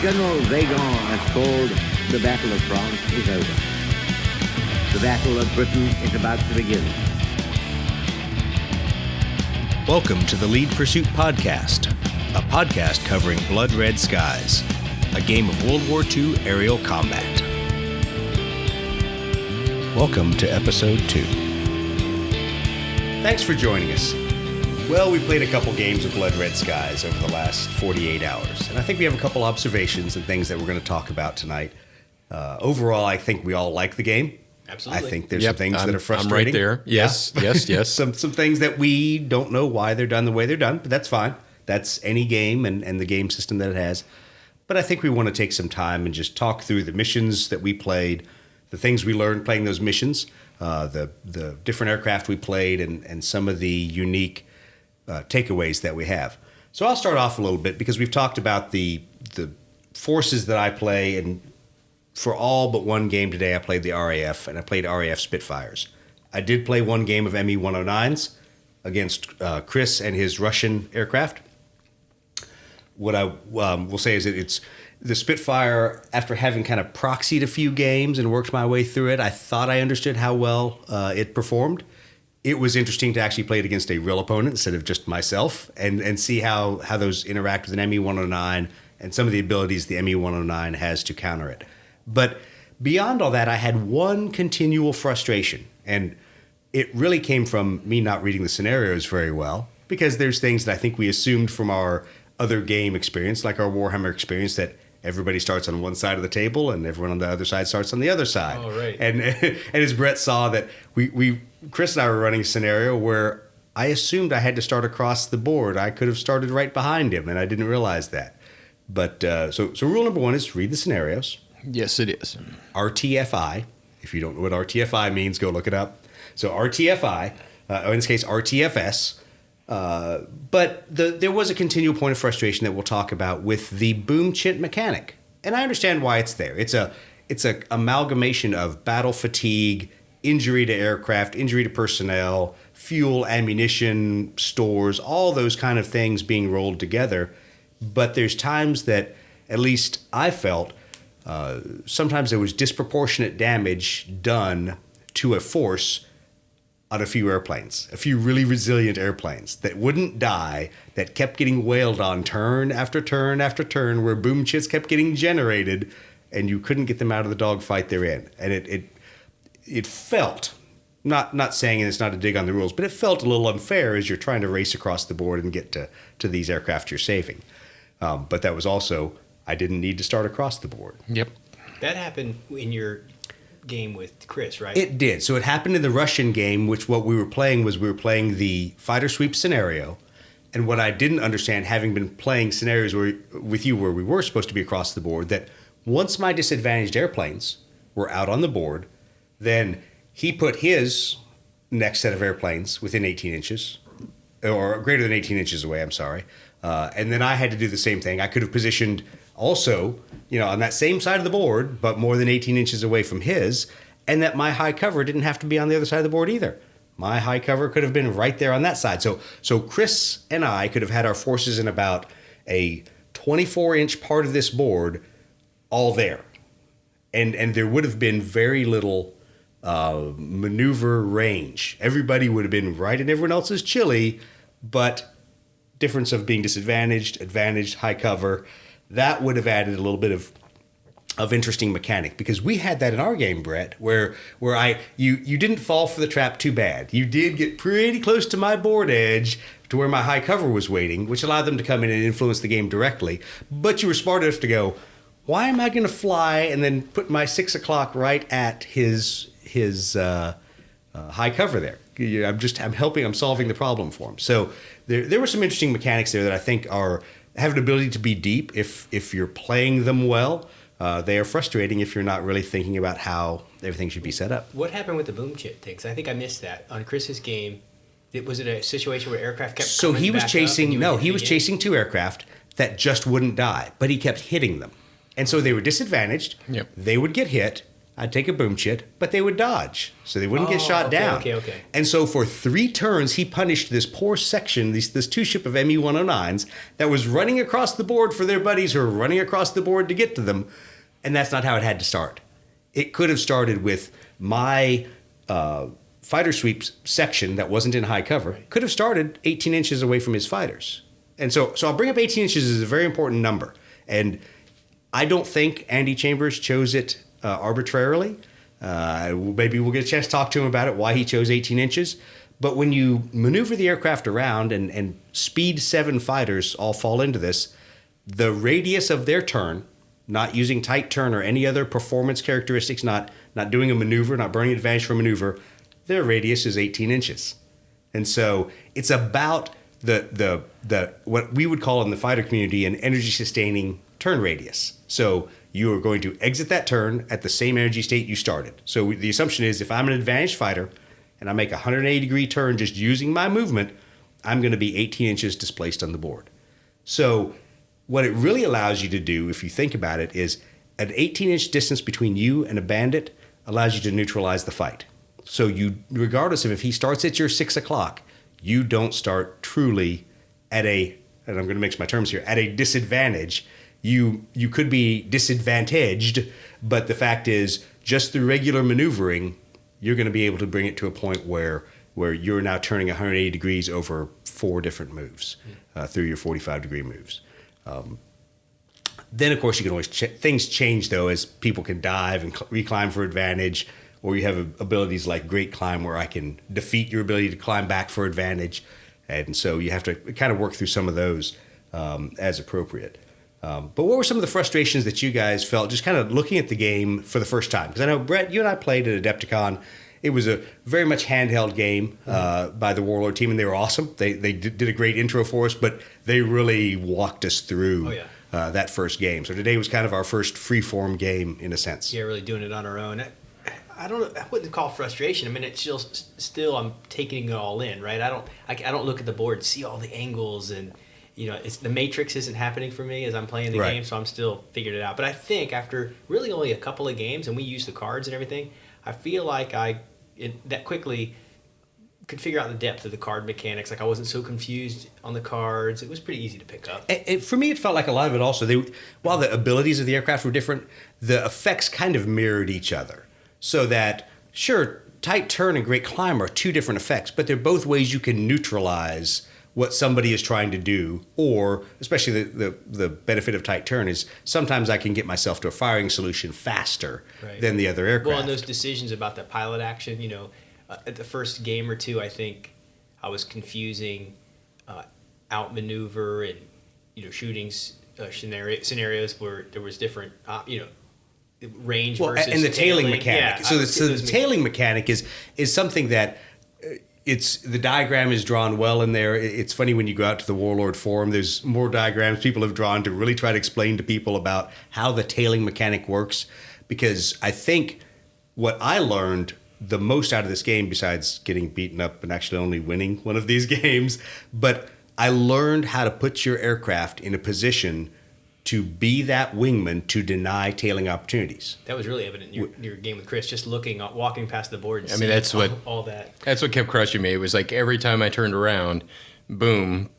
General Weygand has called the Battle of France is over. The Battle of Britain is about to begin. Welcome to the Lead Pursuit Podcast, a podcast covering Blood Red Skies, a game of World War II aerial combat. Welcome to Episode 2. Thanks for joining us. Well, we've played a couple games of Blood Red Skies over the last 48 hours, and I think we have a couple observations and things that we're going to talk about tonight. Overall, I think we all like the game. Absolutely. I think there's some things that are frustrating. I'm right there. Yes, Yeah. yes. Some things that we don't know why they're done the way they're done, but that's fine. That's any game and the game system that it has. But I think we want to take some time and just talk through the missions that we played, the things we learned playing those missions, the different aircraft we played, and some of the unique takeaways that we have. So I'll start off a little bit because we've talked about the forces that I play, and for all but one game today I played the RAF, and I played RAF Spitfires. I did play one game of Me-109s against Chris and his Russian aircraft. What I will say is that it's the Spitfire, after having kind of proxied a few games and worked my way through it, I thought I understood how well it performed. It was interesting to actually play it against a real opponent instead of just myself and see how those interact with an Me-109 and some of the abilities the Me-109 has to counter it. But beyond all that, I had one continual frustration, and it really came from me not reading the scenarios very well, because there's things that I think we assumed from our other game experience, like our Warhammer experience, that everybody starts on one side of the table and everyone on the other side starts on the other side. Oh, right. And as Brett saw that Chris and I were running a scenario where I assumed I had to start across the board. I could have started right behind him, and I didn't realize that. But so rule number one is read the scenarios. Yes, it is. RTFI. If you don't know what RTFI means, go look it up. So RTFI, or in this case RTFS. But there was a continual point of frustration that we'll talk about with the boom chint mechanic, and I understand why it's there. It's a amalgamation of battle fatigue, injury to aircraft, injury to personnel, fuel, ammunition, stores, all those kind of things being rolled together. But there's times that, at least I felt, sometimes there was disproportionate damage done to a force on a few airplanes, a few really resilient airplanes that wouldn't die, that kept getting wailed on turn after turn after turn, where boom chits kept getting generated, and you couldn't get them out of the dogfight they're in. And it felt, not saying it's not a dig on the rules, but it felt a little unfair as you're trying to race across the board and get to these aircraft you're saving. But that was also, I didn't need to start across the board. Yep. That happened in your game with Chris, right? It did. So it happened in the Russian game, which what we were playing was we were playing the fighter sweep scenario. And what I didn't understand, having been playing scenarios with you where we were supposed to be across the board, that once my disadvantaged airplanes were out on the board, then he put his next set of airplanes within 18 inches, or greater than 18 inches away, I'm sorry. And then I had to do the same thing. I could have positioned also, on that same side of the board, but more than 18 inches away from his, and that my high cover didn't have to be on the other side of the board either. My high cover could have been right there on that side. So Chris and I could have had our forces in about a 24-inch part of this board all there. And there would have been very little maneuver range. Everybody would have been right in everyone else's chili, but difference of being disadvantaged, advantaged, high cover, that would have added a little bit of interesting mechanic, because we had that in our game, Brett, where you didn't fall for the trap too bad. You did get pretty close to my board edge to where my high cover was waiting, which allowed them to come in and influence the game directly. But you were smart enough to go, why am I going to fly and then put my 6 o'clock right at his high cover there? I'm solving the problem for him. So there were some interesting mechanics there that I think have an ability to be deep if you're playing them well. They are frustrating if you're not really thinking about how everything should be set up. What happened with the boom chit thing? 'Cause I think I missed that on Chris's game. Was it a situation where aircraft kept coming he was back chasing. up No, he was chasing two aircraft that just wouldn't die, but he kept hitting them, and so they were disadvantaged. Yep. They would get hit, I'd take a boom chit, but they would dodge, so they wouldn't get shot down. Okay. And so for 3 turns, he punished this poor section, this 2 ship of ME-109s that was running across the board for their buddies who were running across the board to get to them. And that's not how it had to start. It could have started with my fighter sweeps section that wasn't in high cover, could have started 18 inches away from his fighters. And so I'll bring up 18 inches as a very important number. And I don't think Andy Chambers chose it arbitrarily. Maybe we'll get a chance to talk to him about it, why he chose 18 inches. But when you maneuver the aircraft around and speed 7 fighters all fall into this, the radius of their turn, not using tight turn or any other performance characteristics, not doing a maneuver, not burning advantage for a maneuver, their radius is 18 inches. And so it's about the what we would call in the fighter community an energy sustaining turn radius. So you are going to exit that turn at the same energy state you started. So the assumption is if I'm an advantaged fighter and I make a 180-degree turn just using my movement, I'm going to be 18 inches displaced on the board. So what it really allows you to do, if you think about it, is an 18-inch distance between you and a bandit allows you to neutralize the fight. So you, regardless of if he starts at your 6 o'clock, you don't start truly at a, and I'm going to mix my terms here, at a disadvantage. You could be disadvantaged, but the fact is, just through regular maneuvering, you're going to be able to bring it to a point where you're now turning 180 degrees over 4 different moves through your 45-degree moves. Then, of course, you can always things change, though, as people can dive and reclimb for advantage, or you have abilities like Great Climb where I can defeat your ability to climb back for advantage. And so you have to kind of work through some of those as appropriate. But what were some of the frustrations that you guys felt just kind of looking at the game for the first time? Because I know, Brett, you and I played at Adepticon. It was a very much handheld game by the Warlord team, and they were awesome. They did a great intro for us, but they really walked us through that first game. So today was kind of our first free-form game in a sense. Yeah, really doing it on our own. I don't know. I wouldn't call it frustration. I mean, it's still I'm taking it all in, right? I don't look at the board, see all the angles, and it's the matrix isn't happening for me as I'm playing the game, so I'm still figuring it out. But I think after really only a couple of games, and we use the cards and everything, I feel like that quickly could figure out the depth of the card mechanics. Like I wasn't so confused on the cards. It was pretty easy to pick up. And for me, it felt like a lot of it also, while the abilities of the aircraft were different, the effects kind of mirrored each other. So that, sure, tight turn and great climb are 2 different effects, but they're both ways you can neutralize what somebody is trying to do, or especially the benefit of tight turn is sometimes I can get myself to a firing solution faster than the other aircraft. Well, and those decisions about the pilot action, at the first game or 2, I think I was confusing outmaneuver and shooting scenarios where there was different range versus and the tailing mechanic. Yeah, so the tailing mechanic is something that. The diagram is drawn well in there. It's funny when you go out to the Warlord forum, there's more diagrams people have drawn to really try to explain to people about how the tailing mechanic works. Because I think what I learned the most out of this game, besides getting beaten up and actually only winning one of these games, but I learned how to put your aircraft in a position to be that wingman to deny tailing opportunities. That was really evident in your game with Chris, just walking past the board and seeing that's all that. That's what kept crushing me. It was like every time I turned around, boom,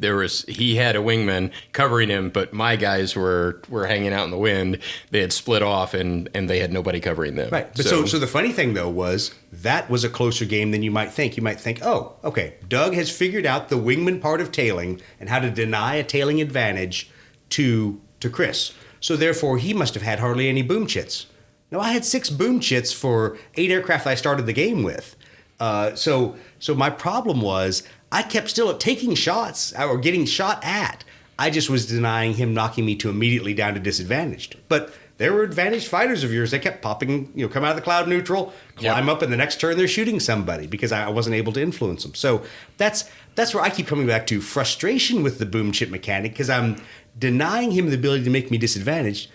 he had a wingman covering him, but my guys were hanging out in the wind. They had split off and they had nobody covering them. Right. But so the funny thing though was that was a closer game than you might think. You might think, oh, okay, Doug has figured out the wingman part of tailing and how to deny a tailing advantage to Chris. So therefore, he must have had hardly any boom chits. No, I had 6 boom chits for 8 aircraft I started the game with. So my problem was I kept still taking shots or getting shot at. I just was denying him knocking me to immediately down to disadvantaged. But there were advantaged fighters of yours. They kept popping, come out of the cloud neutral, climb up, and the next turn they're shooting somebody because I wasn't able to influence them. So that's where I keep coming back to frustration with the boom chit mechanic because I'm denying him the ability to make me disadvantaged,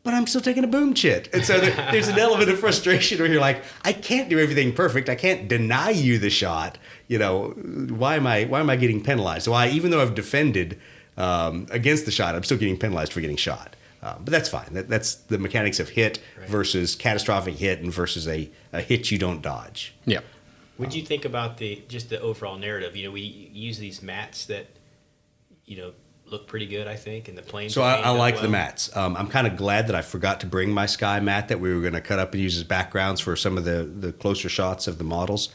but I'm still taking a boom chit. And so there's an element of frustration where you're like, I can't do everything perfect. I can't deny you the shot. Why am I getting penalized? So even though I've defended against the shot, I'm still getting penalized for getting shot. But that's fine. That's the mechanics of hit versus catastrophic hit and versus a hit you don't dodge. Yeah. What do you think about the overall narrative? We use these mats that, look pretty good, I think, and the planes. So I like the mats. I'm kind of glad that I forgot to bring my sky mat that we were going to cut up and use as backgrounds for some of the closer shots of the models,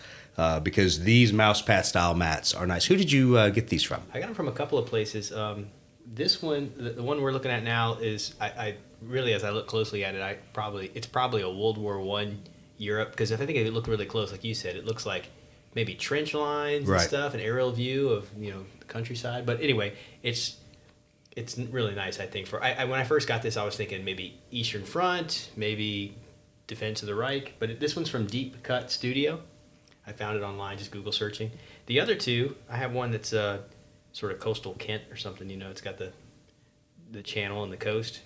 because these mouse pad style mats are nice. Who did you get these from? I got them from a couple of places. This one, the one we're looking at now, is I really, as I look closely at it, it's probably a World War I Europe, because if I think if you look really close, like you said, it looks like maybe trench lines and stuff, an aerial view of the countryside. But anyway, it's really nice. I think when I first got this, I was thinking maybe Eastern Front, maybe Defense of the Reich. But this one's from Deep Cut Studio. I found it online, just Google searching. The other two, I have one that's sort of coastal Kent or something. It's got the channel and the coast.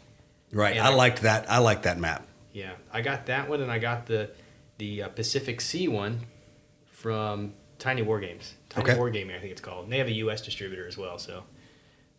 Right. And I liked that. I like that map. Yeah, I got that one, and I got the Pacific Sea one from Tiny War Games. Tiny Wargaming, I think it's called. And they have a U.S. distributor as well. So,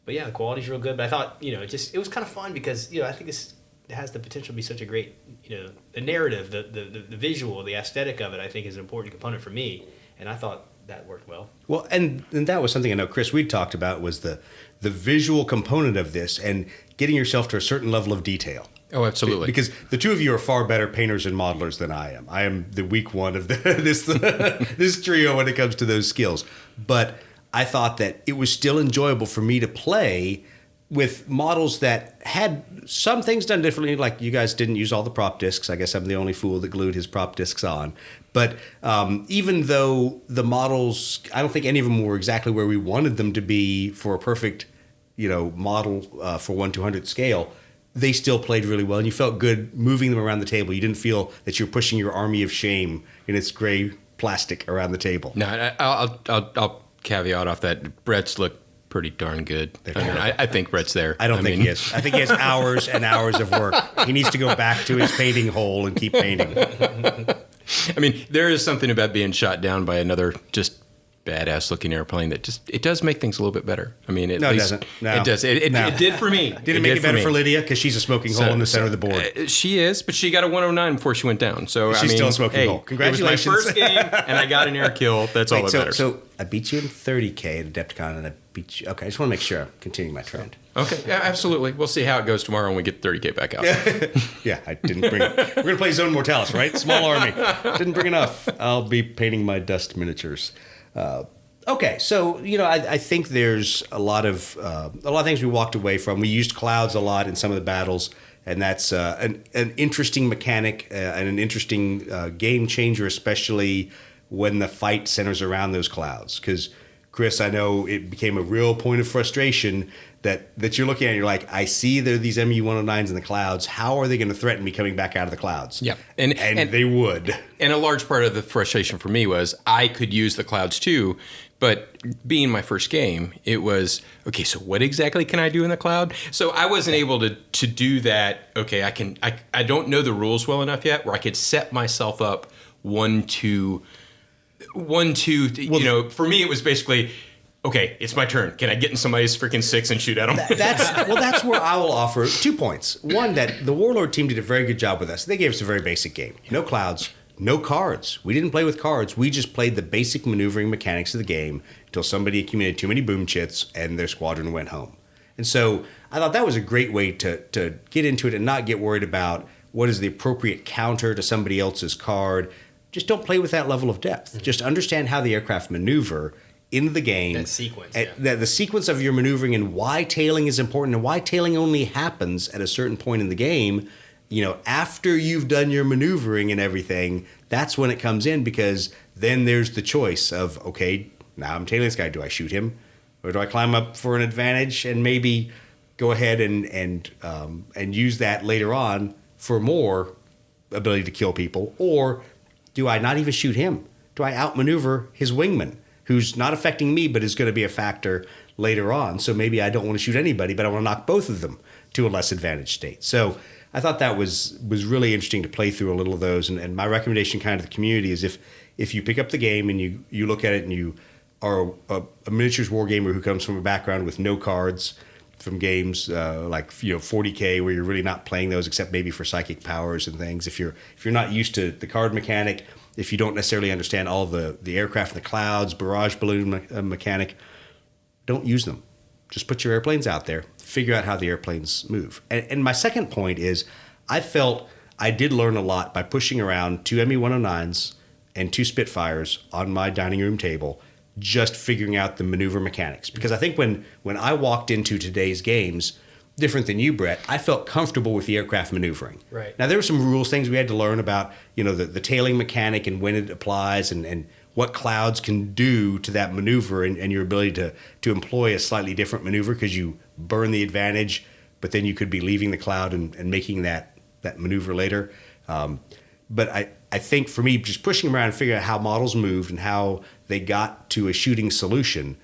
but yeah, the quality's real good. But I thought, it was kind of fun because I think this has the potential to be such a great, the narrative, the visual, the aesthetic of it. I think is an important component for me, and I thought that worked well. Well, and that was something I know, Chris, we talked about was the visual component of this and getting yourself to a certain level of detail. Oh, absolutely. Because the two of you are far better painters and modelers than I am. I am the weak one of this trio when it comes to those skills. But I thought that it was still enjoyable for me to play with models that had some things done differently, like you guys didn't use all the prop discs. I guess I'm the only fool that glued his prop discs on. But even though the models, I don't think any of them were exactly where we wanted them to be for a perfect, model for 1/200 scale, they still played really well, and you felt good moving them around the table. You didn't feel that you're pushing your army of shame in its gray plastic around the table. No, I'll caveat off that. Brett's look pretty darn good. I think Brett's there. I don't think he is. I think he has hours and hours of work. He needs to go back to his painting hole and keep painting. I mean, there is something about being shot down by another just badass looking airplane that it does make things a little bit better. I mean, it doesn't. No. It does. It did for me. Did it make it better for Lydia? Because she's a smoking hole in the center of the board. She is, but she got a 109 before she went down. So she's still a smoking hole. Congratulations. It was my first game, and I got an air kill. That's all that matters. So I beat you in 30K at Adepticon, and I beat you. Okay, I just want to make sure I'm continuing my trend. Okay, yeah, absolutely. We'll see how it goes tomorrow when we get 30K back out. Yeah, I didn't bring it. We're going to play Zone Mortalis, right? Small army. Didn't bring enough. I'll be painting my dust miniatures. Okay, so I think there's a lot of things we walked away from. We used clouds a lot in some of the battles, and that's an interesting mechanic and an interesting game changer, especially when the fight centers around those clouds. Because Chris, I know it became a real point of frustration that you're looking at. And you're like, I see there are these MU-109s in the clouds. How are they going to threaten me coming back out of the clouds? Yeah, and they would. And a large part of the frustration for me was I could use the clouds too. But being my first game, it was, okay, so what exactly can I do in the cloud? So I wasn't able to do that. Okay, I don't know the rules well enough yet where I could set myself up 1-2. For me, it was basically, okay, it's my turn. Can I get in somebody's freaking 6 and shoot at them? That's where I will offer 2 points. One, that the Warlord team did a very good job with us. They gave us a very basic game. No clouds. No cards. We didn't play with cards. We just played the basic maneuvering mechanics of the game until somebody accumulated too many boom chits and their squadron went home. And so I thought that was a great way to get into it and not get worried about what is the appropriate counter to somebody else's card. Just don't play with that level of depth. Mm-hmm. Just understand how the aircraft maneuver in the game. That sequence. The sequence of your maneuvering and why tailing is important and why tailing only happens at a certain point in the game. After you've done your maneuvering and everything, that's when it comes in, because then there's the choice of, okay, now I'm tailing this guy. Do I shoot him, or do I climb up for an advantage and maybe go ahead and use that later on for more ability to kill people, or do I not even shoot him? Do I outmaneuver his wingman, who's not affecting me but is going to be a factor later on? So maybe I don't want to shoot anybody, but I want to knock both of them to a less advantaged state. So I thought that was really interesting to play through a little of those. And my recommendation kind of the community is if you pick up the game and you look at it and you are a miniatures war gamer who comes from a background with no cards, from games like 40K, where you're really not playing those except maybe for psychic powers and things. If you're not used to the card mechanic, if you don't necessarily understand all the aircraft in the clouds, barrage balloon mechanic, don't use them. Just put your airplanes out there, figure out how the airplanes move. And my second point is, I felt I did learn a lot by pushing around 2 Me-109s and 2 Spitfires on my dining room table, just figuring out the maneuver mechanics. Because I think when I walked into today's games, different than you, Brett, I felt comfortable with the aircraft maneuvering. Right. Now, there were some rules, things we had to learn about, the tailing mechanic and when it applies and what clouds can do to that maneuver and your ability to employ a slightly different maneuver because you burn the advantage, but then you could be leaving the cloud and making that maneuver later. But I think for me, just pushing around and figuring out how models moved and how they got to a shooting solution,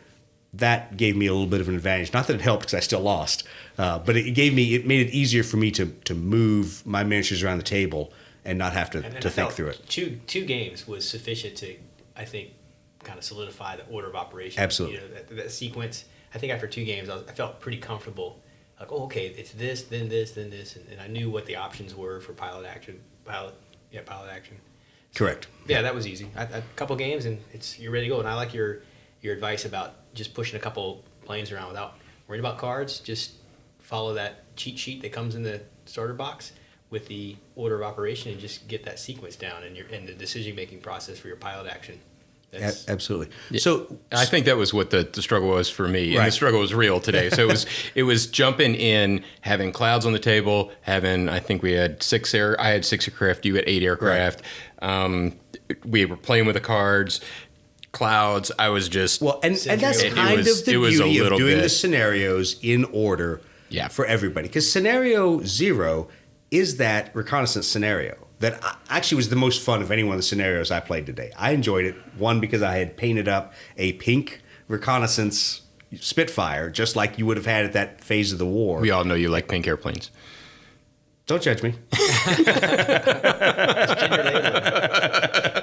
that gave me a little bit of an advantage. Not that it helped because I still lost, but it made it easier for me to move my miniatures around the table and not have to think through it. Two games was sufficient to, I think, kind of solidify the order of operation. Absolutely. That sequence. I think after 2 games, I felt pretty comfortable. Like, oh, okay, it's this, then this, then this, and I knew what the options were for pilot action. Pilot action. Correct. Yeah, that was easy. A couple games and you're ready to go. And I like your advice about just pushing a couple planes around without worrying about cards. Just follow that cheat sheet that comes in the starter box with the order of operation and just get that sequence down and the decision making process for your pilot action. Absolutely. Yeah. So I think that was what the struggle was for me. Right. And the struggle was real today. So it was jumping in, having clouds on the table, I think we had 6 I had 6 aircraft, you had 8 aircraft. Right. We were playing with the cards, clouds. I was just and that's kind of the beauty of doing the scenarios in order for everybody. Because scenario 0 is that reconnaissance scenario that actually was the most fun of any one of the scenarios I played today. I enjoyed it, one, because I had painted up a pink reconnaissance Spitfire, just like you would have had at that phase of the war. We all know you like pink airplanes. Don't judge me. It's gender labeling.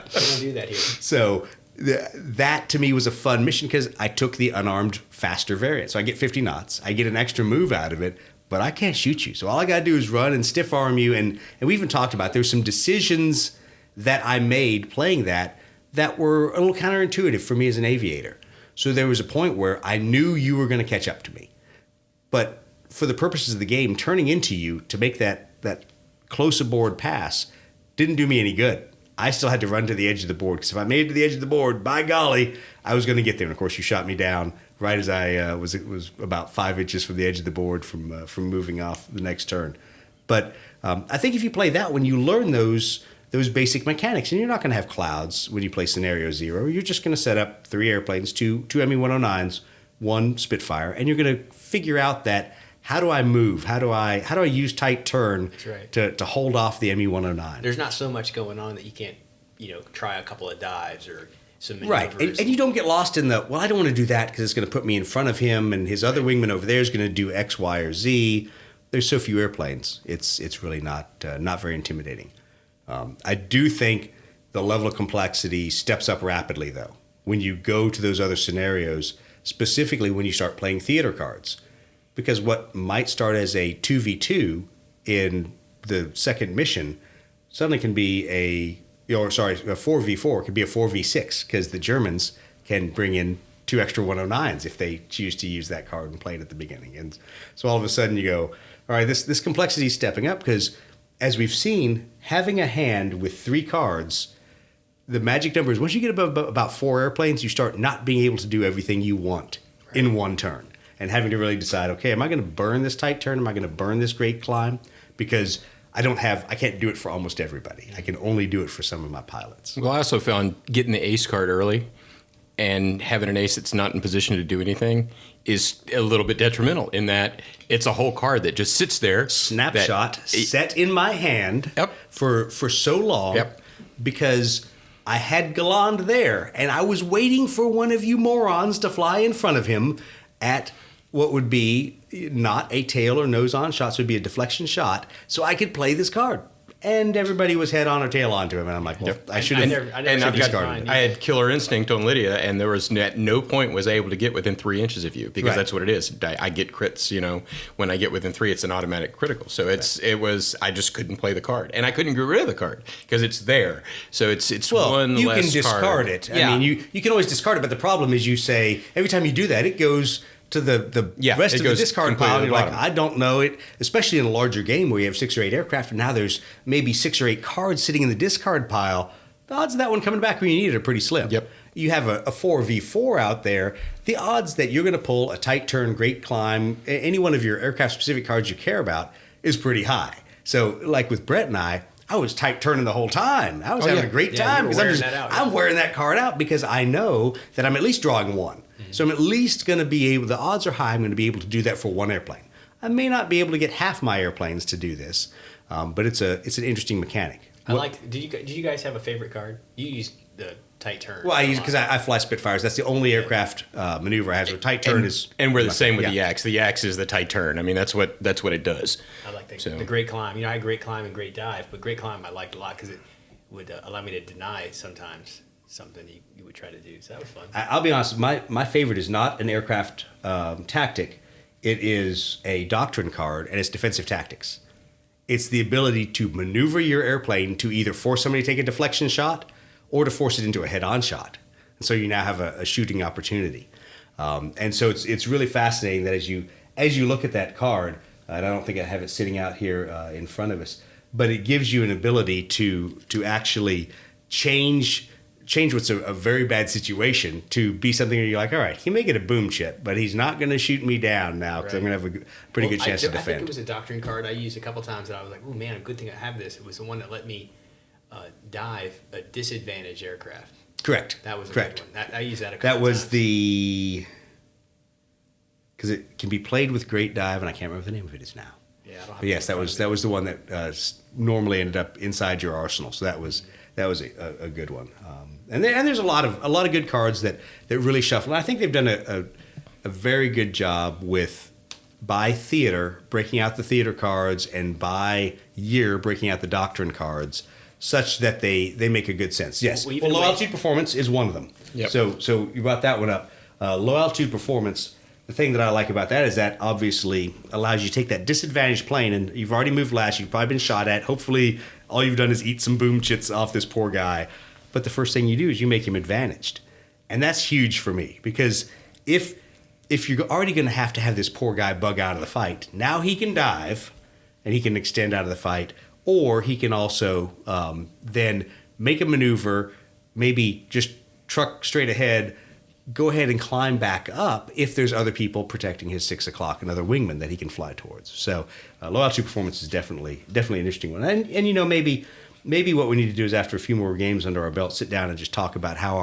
We don't do that here. So that to me was a fun mission because I took the unarmed faster variant. So I get 50 knots. I get an extra move out of it, but I can't shoot you. So all I got to do is run and stiff arm you. And we even talked about there's some decisions that I made playing that were a little counterintuitive for me as an aviator. So there was a point where I knew you were going to catch up to me. But for the purposes of the game, turning into you to make that close aboard pass didn't do me any good. I still had to run to the edge of the board because if I made it to the edge of the board, by golly, I was going to get there. And of course, you shot me down right as I was about 5 inches from the edge of the board from moving off the next turn. But I think if you play that one, you learn those basic mechanics, and you're not going to have clouds when you play Scenario 0. You're just going to set up 3 airplanes, two Me-109s, 1 Spitfire, and you're going to figure out that how do I move? How do I use tight turn to hold off the Me-109? There's not so much going on that you can't try a couple of dives or some maneuvers. Right, and you don't get lost in I don't want to do that because it's going to put me in front of him, and his other wingman over there is going to do X, Y, or Z. There's so few airplanes. It's really not very intimidating. I do think the level of complexity steps up rapidly, though, when you go to those other scenarios, specifically when you start playing theater cards. Because what might start as a 2v2 in the second mission suddenly can be a 4v4, could be a 4v6, because the Germans can bring in 2 extra 109s if they choose to use that card and play it at the beginning. And so all of a sudden you go, all right, this complexity is stepping up because, as we've seen, having a hand with 3 cards, the magic number is once you get above about 4 airplanes, you start not being able to do everything you want in one turn. And having to really decide, okay, am I going to burn this tight turn? Am I going to burn this great climb? Because I can't do it for almost everybody. I can only do it for some of my pilots. Well, I also found getting the ace card early and having an ace that's not in position to do anything is a little bit detrimental in that it's a whole card that just sits there. Snapshot set in my hand for so long because I had Galland there and I was waiting for one of you morons to fly in front of him at what would be not a tail or nose on shot, so it would be a deflection shot, so I could play this card. and everybody was head on or tail on to him. And I'm like, well, I should have And I've discarded it. I had Killer Instinct on Lydia, and there was at no point was I able to get within 3 inches of you, because Right. that's what it is. I get crits, when I get within 3, it's an automatic critical. So I just couldn't play the card, and I couldn't get rid of the card because it's there. So it's one you less can discard card. it. Yeah. I mean, you can always discard it, but the problem is you say every time you do that, it goes to the Yeah, rest it of the goes discard completely pile. to And the you're like, bottom. I don't know it, especially in a larger game where you have 6 or 8 aircraft, and now there's maybe 6 or 8 cards sitting in the discard pile. The odds of that one coming back when you need it are pretty slim. Yep. You have a 4v4 out there. The odds that you're going to pull a tight turn, great climb, any one of your aircraft specific cards you care about is pretty high. So, like with Brett and I was tight turning the whole time. I was having yeah. a great Yeah, time you were because wearing that out, yeah. I'm wearing that card out because I know that I'm at least drawing one. So I'm at least going to be able, the odds are high, I'm going to be able to do that for one airplane. I may not be able to get half my airplanes to do this, but it's an interesting mechanic. Did you guys have a favorite card? You used the tight turn. Well, I use because I fly Spitfires. That's the only aircraft maneuver I have. So tight turn is, And we're the same with yeah. the Yak. The Yak is the tight turn. I mean, that's what it does. I like So- the great climb. I had great climb and great dive, but great climb I liked a lot because it would allow me to deny sometimes something you would try to do. So that was fun. I'll be honest, my favorite is not an aircraft tactic. It is a doctrine card, and it's defensive tactics. It's the ability to maneuver your airplane to either force somebody to take a deflection shot or to force it into a head-on shot. And so you now have a shooting opportunity. And so it's really fascinating that as you look at that card, and I don't think I have it sitting out here in front of us, but it gives you an ability to actually change what's a very bad situation to be something where you're like, all right, he may get a boom chip, but he's not going to shoot me down now because I'm going to have a pretty good chance to I think defend. it was a doctrine card I used a couple times that I was like, oh man, a good thing I have this. It was the one that let me dive a disadvantaged aircraft. Correct. That was a correct. good one. I used that a couple That was times. because it can be played with great dive, and I can't remember the name of it is now. Yeah, I don't have But yes, it in that front was of me. the one that normally ended up inside your arsenal. So that was a good one. And there's a lot of good cards that really shuffle. And I think they've done a very good job with by theater breaking out the theater cards and by year breaking out the doctrine cards, such that they make a good sense. Yes, Well, even low the way- altitude performance is one of them. Yep. So you brought that one up. Low altitude performance. The thing that I like about that is that obviously allows you to take that disadvantaged plane, and you've already moved last. You've probably been shot at. Hopefully, all you've done is eat some boom chits off this poor guy. But the first thing you do is you make him advantaged, and that's huge for me because if you're already going to have this poor guy bug out of the fight, now he can dive, and he can extend out of the fight, or he can also then make a maneuver, maybe just truck straight ahead. Go ahead and climb back up if there's other people protecting his 6 o'clock, another wingman that he can fly towards. So low altitude performance is definitely an interesting one. And maybe what we need to do is after a few more games under our belt, sit down and just talk about how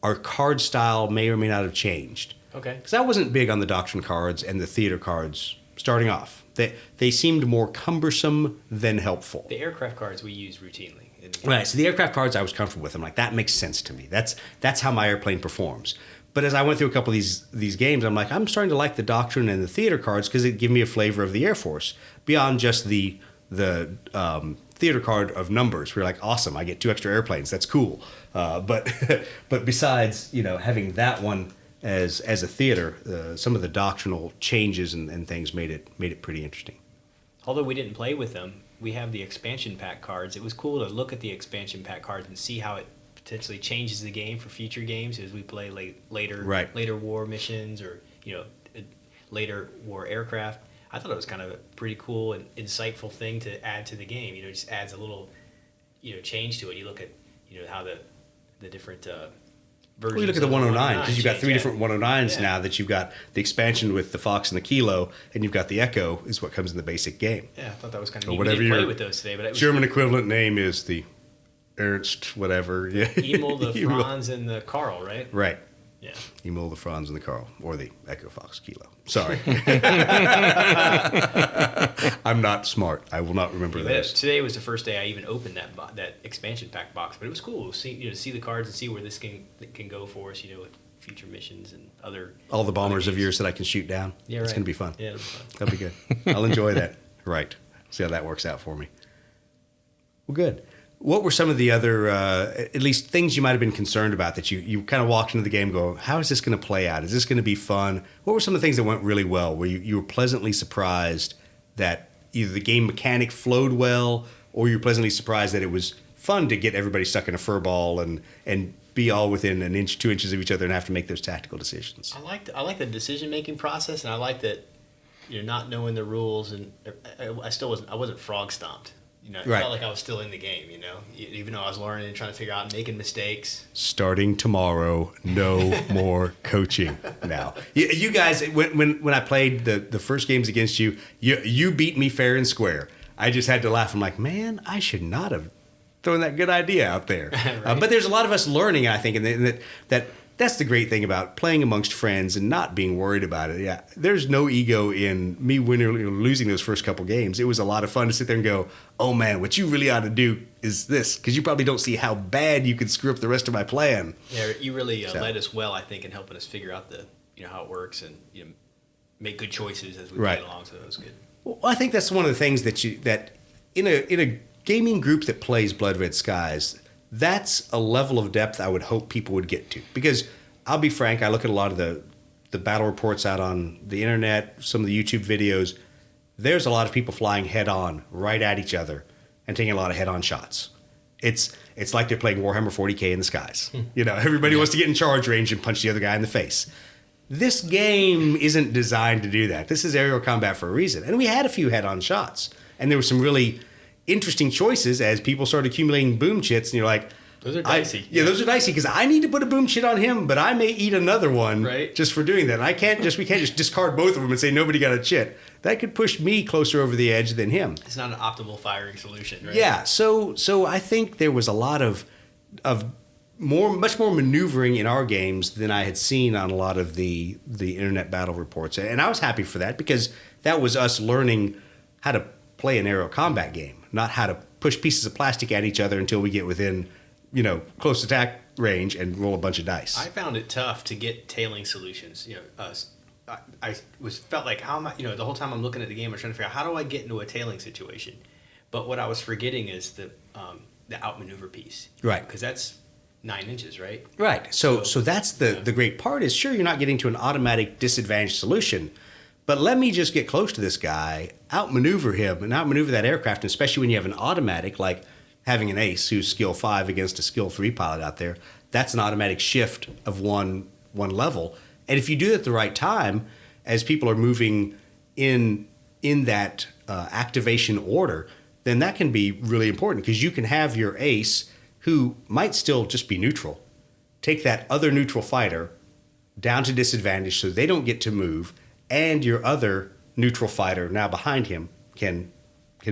our card style may or may not have changed. Okay. Because I wasn't big on the doctrine cards and the theater cards starting off. They seemed more cumbersome than helpful. The aircraft cards we use routinely. In the game. Right. So the aircraft cards I was comfortable with. I'm like, that makes sense to me. That's how my airplane performs. But as I went through a couple of these games, I'm like, I'm starting to like the doctrine and the theater cards because it give me a flavor of the Air Force beyond just the theater card of numbers. We're like, awesome, I get 2 extra airplanes. That's cool. But besides, having that one as a theater, some of the doctrinal changes and things made it pretty interesting. Although we didn't play with them, we have the expansion pack cards. It was cool to look at the expansion pack cards and see how it potentially changes the game for future games as we play later war missions or later war aircraft. I thought it was kind of a pretty cool and insightful thing to add to the game. It just adds a little change to it. You look at how the different versions. Well, you look at the of 109 because you've got 3 change. different 109s Yeah. now that you've got the expansion with the Fox and the Kilo, and you've got the Echo is what comes in the basic game. Yeah, I thought that was kind of Or neat. We whatever didn't play your with those today, but it was German equivalent name is the Ernst whatever. Yeah. Emil, the Franz, and the Carl, right? Right. Yeah. Emil, the Franz, and the Carl, or the Echo Fox Kilo. Sorry. I'm not smart. I will not remember those. Today was the first day I even opened that expansion pack box, but it was cool to see the cards and see where this can go for us, with future missions and other. All the bombers other of games. yours that I can shoot down. Yeah, It's right. going to be fun. Yeah, it'll be fun. That'll be good. I'll enjoy that. Right. See how that works out for me. Well, good. What were some of the other, at least things you might have been concerned about that you kind of walked into the game going, how is this going to play out? Is this going to be fun? What were some of the things that went really well where you were pleasantly surprised that either the game mechanic flowed well or you were pleasantly surprised that it was fun to get everybody stuck in a fur ball and be all within an inch, 2 inches of each other and have to make those tactical decisions? I like the decision-making process, and I like that, not knowing the rules, and I wasn't frog stomped. It Right. felt like I was still in the game, even though I was learning and trying to figure out and making mistakes. Starting tomorrow, no more coaching now. You guys, when I played the first games against you, you beat me fair and square. I just had to laugh. I'm like, man, I should not have thrown that good idea out there. Right. But there's a lot of us learning, I think, and that's the great thing about playing amongst friends and not being worried about it. Yeah, there's no ego in me winning or losing those first couple games. It was a lot of fun to sit there and go, oh man, what you really ought to do is this, because you probably don't see how bad you could screw up the rest of my plan. Yeah, you really led us well, I think, in helping us figure out how it works and make good choices as we Right. played along. So that was good. Well, I think that's one of the things that in a gaming group that plays Blood Red Skies, that's a level of depth I would hope people would get to. Because I'll be frank, I look at a lot of the battle reports out on the internet, some of the YouTube videos. There's a lot of people flying head on right at each other and taking a lot of head on shots. It's like they're playing Warhammer 40K in the skies. Everybody wants to get in charge range and punch the other guy in the face. This game isn't designed to do that. This is aerial combat for a reason. And we had a few head on shots. And there were some really interesting choices as people started accumulating boom chits, and you're like, Those are dicey. those are dicey because I need to put a boom chit on him, but I may eat another one Right. just for doing that. And we can't just discard both of them and say nobody got a chit. That could push me closer over the edge than him. It's not an optimal firing solution, right? Yeah, so I think there was a lot of much more maneuvering in our games than I had seen on a lot of the internet battle reports, and I was happy for that because that was us learning how to play an aerial combat game, not how to push pieces of plastic at each other until we get within, close attack range and roll a bunch of dice. I found it tough to get tailing solutions. I felt like how am I? The whole time I'm looking at the game, I'm trying to figure out how do I get into a tailing situation. But what I was forgetting is the outmaneuver piece, Right. Because that's 9 inches, right? Right. So that's the great part is sure you're not getting to an automatic disadvantage solution, but let me just get close to this guy, outmaneuver him, and outmaneuver that aircraft, and especially when you have an automatic like having an ace who's skill 5 against a skill 3 pilot out there. That's an automatic shift of one level. And if you do it at the right time, as people are moving in that activation order, then that can be really important because you can have your ace who might still just be neutral, take that other neutral fighter down to disadvantage so they don't get to move, and your other neutral fighter now behind him can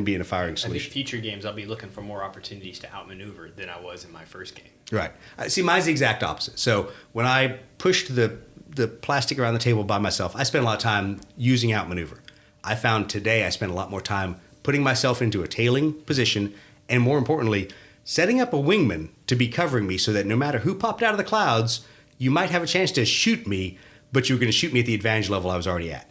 be in a firing I think solution. future games I'll be looking for more opportunities to outmaneuver than I was in my first game. Right. See, mine's the exact opposite. So when I pushed the plastic around the table by myself, I spent a lot of time using outmaneuver. I found today I spent a lot more time putting myself into a tailing position, and more importantly, setting up a wingman to be covering me so that no matter who popped out of the clouds, you might have a chance to shoot me, but you were going to shoot me at the advantage level I was already at.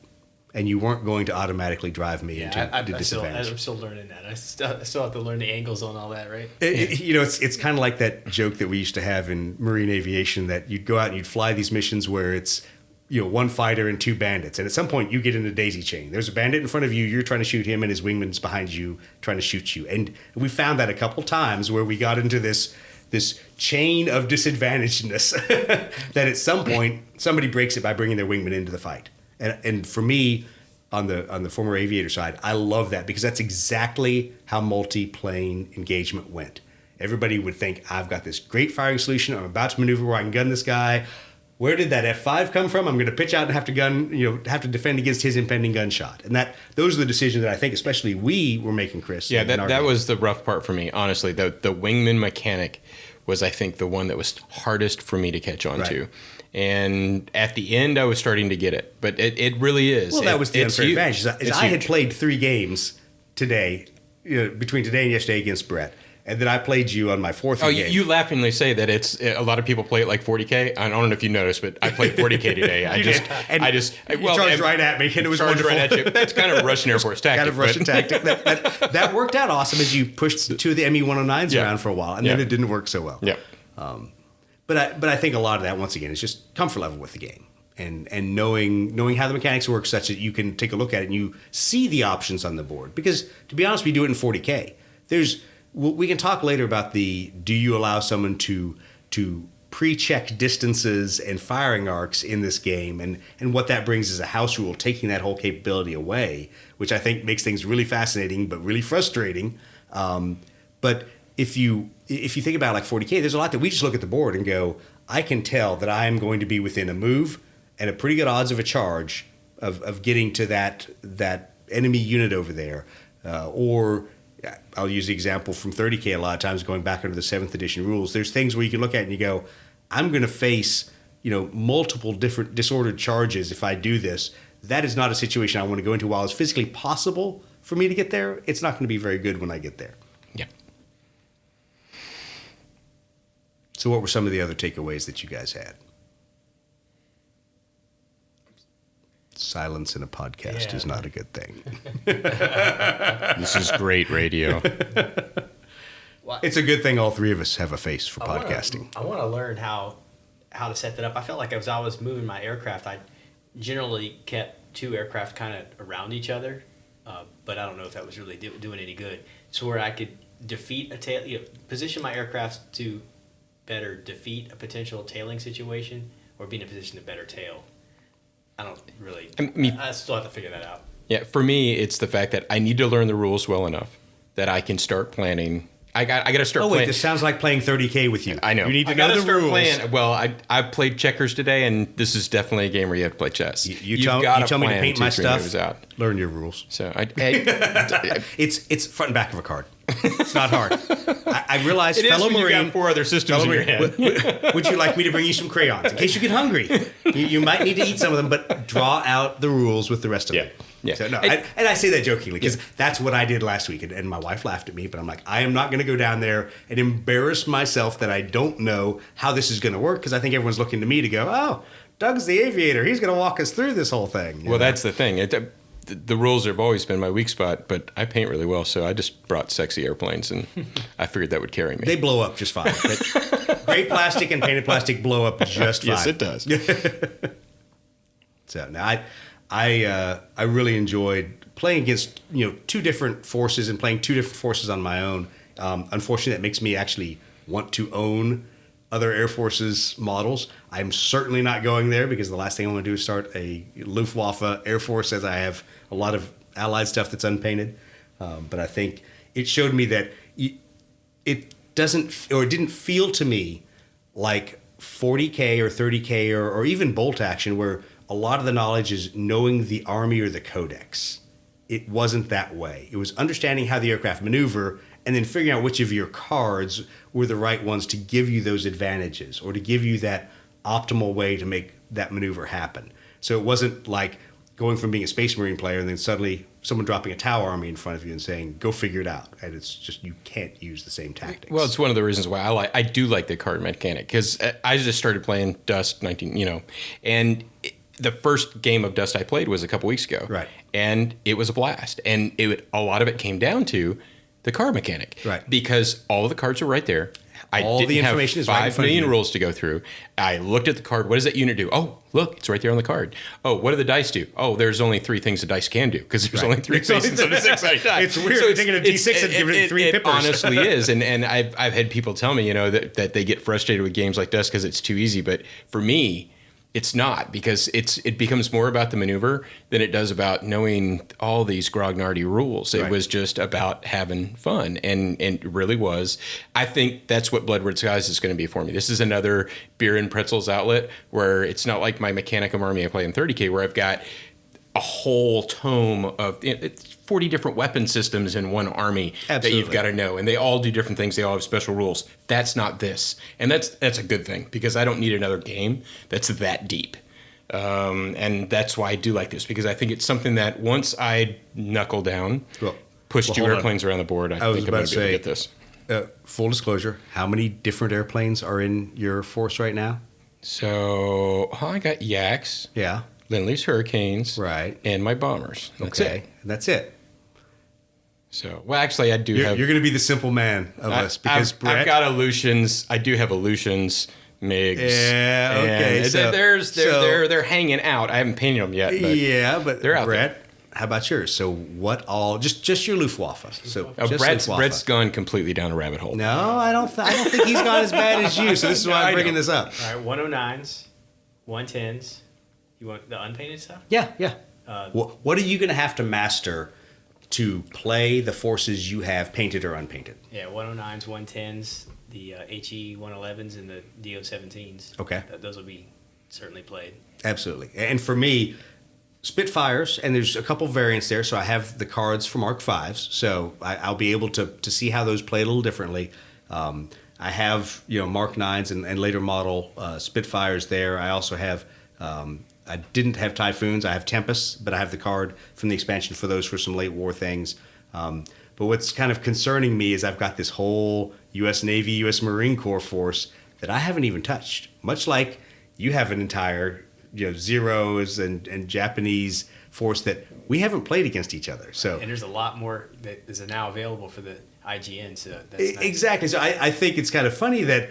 And you weren't going to automatically drive me into disadvantage. I'm still learning that. I still have to learn the angles on all that, right? It's kind of like that joke that we used to have in marine aviation that you'd go out and you'd fly these missions where it's one fighter and 2 bandits, and at some point you get in a daisy chain. There's a bandit in front of you, you're trying to shoot him, and his wingman's behind you trying to shoot you. And we found that a couple times where we got into this chain of disadvantagedness that at some point somebody breaks it by bringing their wingman into the fight. And for me, on the former aviator side, I love that because that's exactly how multi-plane engagement went. Everybody would think, I've got this great firing solution. I'm about to maneuver where I can gun this guy. Where did that F5 come from? I'm going to pitch out and have to defend against his impending gunshot. And those are the decisions that I think, especially we were making, Chris. Yeah, that was the rough part for me, honestly. The wingman mechanic was, I think, the one that was hardest for me to catch on to. And at the end, I was starting to get it. But it really is. Well, that was the unfair advantage. I had huge. played 3 games today, between today and yesterday against Brett. and then I played you on my fourth game. You laughingly say that it's a lot of people play it like 40K. I don't know if you noticed, but I played 40K today. I just charged right at me, and it was wonderful. Right at you. That's kind of Russian Air Force tactic. Kind of Russian tactic. That worked out awesome as you pushed two of the ME-109s around for a while, and then it didn't work so well. Yeah. But I think a lot of that, once again, is just comfort level with the game. And knowing how the mechanics work such that you can take a look at it and you see the options on the board. Because to be honest, we do it in 40K. We can talk later about do you allow someone to pre-check distances and firing arcs in this game, and what that brings is a house rule, taking that whole capability away, which I think makes things really fascinating but really frustrating. But if you think about like 40K, there's a lot that we just look at the board and go, I can tell that I am going to be within a move and a pretty good odds of a charge of getting to that enemy unit over there. Or I'll use the example from 30K a lot of times, going back under the 7th edition rules. There's things where you can look at it and you go, I'm going to face multiple different disordered charges if I do this. That is not a situation I want to go into. While it's physically possible for me to get there, it's not going to be very good when I get there. Yeah. So what were some of the other takeaways that you guys had? Silence in a podcast is not a good thing. This is great radio. It's a good thing all three of us have a face for podcasting. I want to learn how to set that up. I felt like as I was moving my aircraft, I generally kept two aircraft kind of around each other, but I don't know if that was really doing any good. So where I could defeat a tail, position my aircraft to better defeat a potential tailing situation, or be in a position to better tail. I don't really. I still have to figure that out. Yeah, for me, it's the fact that I need to learn the rules well enough that I can start planning. I got to start. Oh playing. wait, this sounds like playing 30K with you. I know. You need to know the rules. Well, I played checkers today, and this is definitely a game where you have to play chess. You tell me to paint my stuff. Learn your rules. So it's front and back of a card. It's not hard. I realize, it fellow is when Marine. You got 4 other systems in your head. Would you like me to bring you some crayons in case you get hungry? You might need to eat some of them, but draw out the rules with the rest of them. Yeah. So, no, and I say that jokingly because that's what I did last week, and my wife laughed at me. But I'm like, I am not going to go down there and embarrass myself that I don't know how this is going to work, because I think everyone's looking to me to go, oh, Doug's the aviator. He's going to walk us through this whole thing. Well, that's the thing. The rules have always been my weak spot, but I paint really well, so I just brought sexy airplanes, and I figured that would carry me. They blow up just fine. Gray plastic and painted plastic blow up just fine. Yes, it does. So now I really enjoyed playing against two different forces and playing two different forces on my own. Unfortunately, that makes me actually want to own other Air Force's models. I'm certainly not going there, because the last thing I want to do is start a Luftwaffe Air Force, as I have a lot of Allied stuff that's unpainted. But I think it showed me that it didn't feel to me like 40K or 30K or even bolt action, where a lot of the knowledge is knowing the Army or the Codex. It wasn't that way. It was understanding how the aircraft maneuver and then figuring out which of your cards were the right ones to give you those advantages, or to give you that optimal way to make that maneuver happen. So it wasn't like going from being a Space Marine player and then suddenly someone dropping a Tau army in front of you and saying, go figure it out. And it's just, you can't use the same tactics. Well, it's one of the reasons why I do like the card mechanic, because I just started playing Dust 19, and the first game of Dust I played was a couple weeks ago. Right. And it was a blast. And a lot of it came down to the card mechanic. Right. Because all of the cards are right there. All the information is right in front of you. 5 million rules to go through. I looked at the card. What does that unit do? Oh, look, it's right there on the card. Oh, what do the dice do? Oh, there's only 3 things the dice can do, because there's only 3 faces on a 6-sided die. It's weird. You're taking a D6 and giving it 3 pippers. It honestly is. And I've had people tell me, that they get frustrated with games like Dust because it's too easy. But for me, it's not, because it becomes more about the maneuver than it does about knowing all these grognardy rules. It was just about having fun, and it really was. I think that's what Blood Red Skies is going to be for me. This is another beer and pretzels outlet, where it's not like my Mechanicum army I play in 30K, where I've got a whole tome of 40 different weapon systems in one army. Absolutely. That you've got to know, and they all do different things. They all have special rules. That's not this, and that's a good thing, because I don't need another game that's that deep. And that's why I do like this, because I think it's something that once I knuckle down, push 2 airplanes around the board, I think I'm going to be able to get this. Full disclosure, how many different airplanes are in your force right now? So I got Yaks, Yeah. Lindley's Hurricanes, Right. and my Bombers. That's Okay. it. That's it. So, well, actually, I do You're, have. you're going to be the simple man of us because Brett. I've got Aleutians. I do have Aleutians, MiGs. Yeah, okay, and so- they're hanging out. I haven't painted them yet. But Yeah, but they're out Brett, how about yours? So what all? Just your Luftwaffe. So Oh, just Brett's Luftwaffe. gone completely down a rabbit hole. No, I don't think he's gone as bad as you. So this is why No, I I'm bringing know. this up. All right, 109s, 110s. You want the unpainted stuff? Yeah, yeah. What are you going to have to master to play the forces you have painted or unpainted? Yeah, 109s, 110s, the HE 111s, and the DO 17s. Okay. Those will be certainly played. Absolutely. And for me, Spitfires, and there's a couple variants there. So I have the cards for Mark Vs, so I'll be able to see how those play a little differently. I have Mark 9s and later model Spitfires there. I also have. I didn't have Typhoons. I have Tempests, but I have the card from the expansion for those for some late war things. But what's kind of concerning me is I've got this whole U.S. Navy, U.S. Marine Corps force that I haven't even touched. Much like you have an entire Zeros and Japanese force that we haven't played against each other. So And there's a lot more that is now available for the IGN. So that's nice. exactly. So I think it's kind of funny that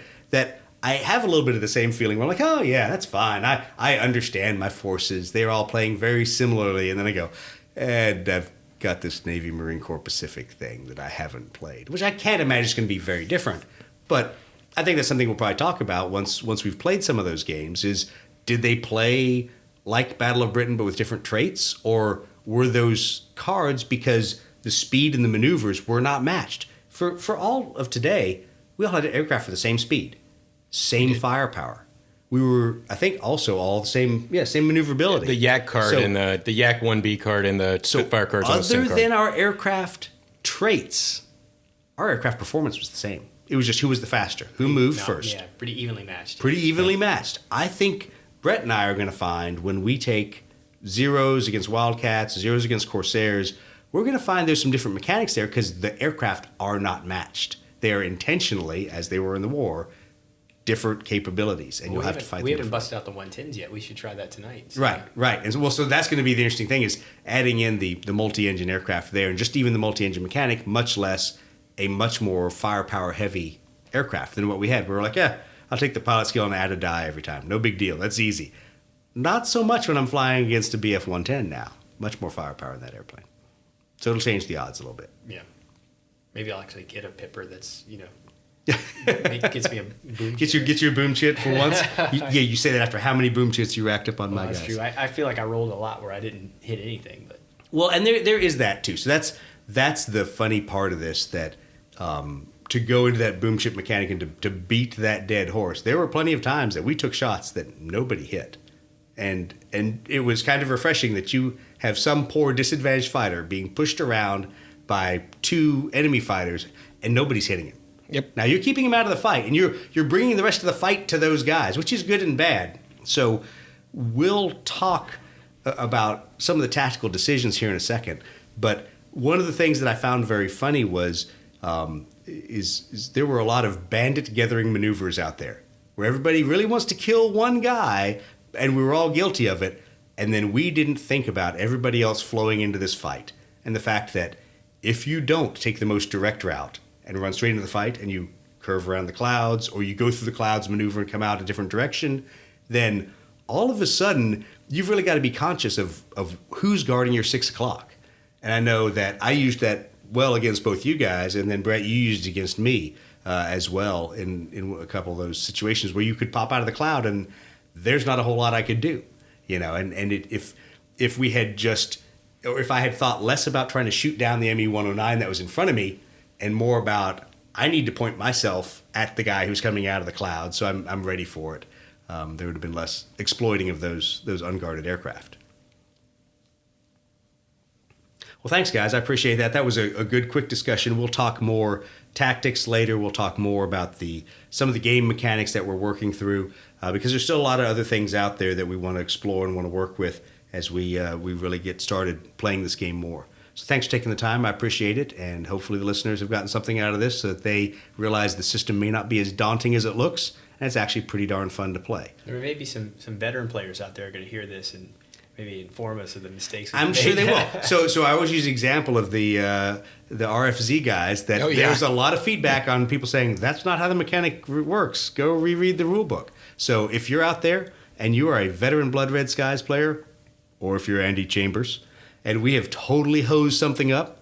I have a little bit of the same feeling. We're like, oh yeah, that's fine. I understand my forces. They're all playing very similarly. And then I go, and I've got this Navy Marine Corps Pacific thing that I haven't played, which I can't imagine is going to be very different. But I think that's something we'll probably talk about once we've played some of those games is, did they play like Battle of Britain but with different traits? Or were those cards because the speed and the maneuvers were not matched? For all of today, we all had an aircraft with the same speed. Same firepower. We were, I think, also all the same maneuverability. The Yak card So- and the Yak 1B card and the Spitfire cards on the same Other card. than our aircraft traits, our aircraft performance was the same. It was just who was the faster, who moved first. Yeah, pretty evenly matched. Pretty evenly matched. I think Brett and I are going to find when we take Zeros against Wildcats, Zeros against Corsairs, we're going to find there's some different mechanics there because the aircraft are not matched. They are intentionally, as they were in the war, different capabilities, and you'll have to fight them. We haven't differently. busted out the 110s yet. We should try that tonight. So. Right. And so that's going to be the interesting thing is adding in the multi-engine aircraft there, and just even the multi-engine mechanic, much less a much more firepower heavy aircraft than what we had. We were like, yeah, I'll take the pilot skill and add a die every time. No big deal. That's easy. Not so much when I'm flying against a BF-110 now. Much more firepower in that airplane. So it'll change the odds a little bit. Yeah. Maybe I'll actually get a Pipper that's, gets me a boom. Get your boom chit for once. You say that after how many boom chits you racked up on my That's guys. true. I feel like I rolled a lot where I didn't hit anything, but Well, and there is that too. So that's the funny part of this, that to go into that boom chip mechanic and to beat that dead horse, there were plenty of times that we took shots that nobody hit. And it was kind of refreshing that you have some poor disadvantaged fighter being pushed around by two enemy fighters and nobody's hitting him. Yep. Now you're keeping him out of the fight, and you're bringing the rest of the fight to those guys, which is good and bad. So we'll talk about some of the tactical decisions here in a second. But one of the things that I found very funny was is there were a lot of bandit gathering maneuvers out there where everybody really wants to kill one guy, and we were all guilty of it. And then we didn't think about everybody else flowing into this fight, and the fact that if you don't take the most direct route and run straight into the fight, and you curve around the clouds, or you go through the clouds, maneuver, and come out a different direction, then all of a sudden, you've really got to be conscious of who's guarding your 6 o'clock. And I know that I used that well against both you guys, and then Brett, you used it against me as well in a couple of those situations where you could pop out of the cloud, and there's not a whole lot I could do, if we had just, or if I had thought less about trying to shoot down the ME-109 that was in front of me, and more about, I need to point myself at the guy who's coming out of the cloud, so I'm ready for it. There would have been less exploiting of those unguarded aircraft. Well, thanks, guys. I appreciate that. That was a good, quick discussion. We'll talk more tactics later. We'll talk more about some of the game mechanics that we're working through, because there's still a lot of other things out there that we want to explore and want to work with as we really get started playing this game more. So thanks for taking the time. I appreciate it. And hopefully the listeners have gotten something out of this so that they realize the system may not be as daunting as it looks. And it's actually pretty darn fun to play. There may be some veteran players out there are going to hear this and maybe inform us of the mistakes. I'm sure they will. So I always use the example of the RFZ guys that there's a lot of feedback on people saying that's not how the mechanic works. Go reread the rule book. So if you're out there and you are a veteran Blood Red Skies player, or if you're Andy Chambers, and we have totally hosed something up,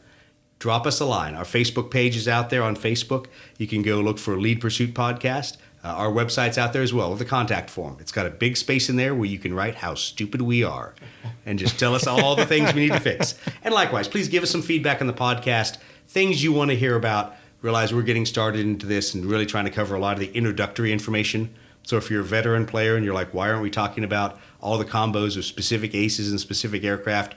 drop us a line. Our Facebook page is out there on Facebook. You can go look for Lead Pursuit Podcast. Our website's out there as well with a contact form. It's got a big space in there where you can write how stupid we are and just tell us all the things we need to fix. And likewise, please give us some feedback on the podcast, things you want to hear about. Realize we're getting started into this and really trying to cover a lot of the introductory information. So if you're a veteran player and you're like, why aren't we talking about all the combos of specific aces and specific aircraft?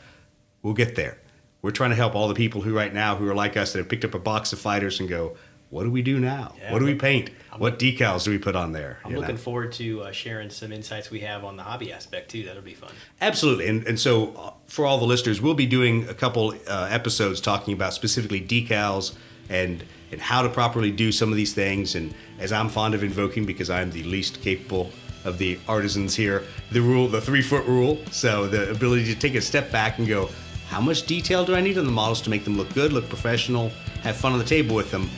We'll get there. We're trying to help all the people who right now who are like us that have picked up a box of fighters and go, what do we do now? Yeah, what do we paint? What decals do we put on there? I'm looking forward to sharing some insights we have on the hobby aspect too. That'll be fun. Absolutely. And so for all the listeners, we'll be doing a couple episodes talking about specifically decals and how to properly do some of these things. And as I'm fond of invoking, because I'm the least capable of the artisans here, the 3-foot rule. So the ability to take a step back and go, how much detail do I need on the models to make them look good, look professional, have fun on the table with them,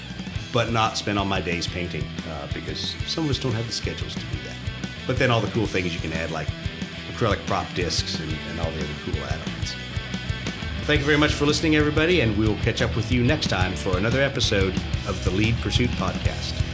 but not spend all my days painting, because some of us don't have the schedules to do that. But then all the cool things you can add, like acrylic prop discs and all the other cool add-ons. Well, thank you very much for listening, everybody, and we'll catch up with you next time for another episode of the Lead Pursuit Podcast.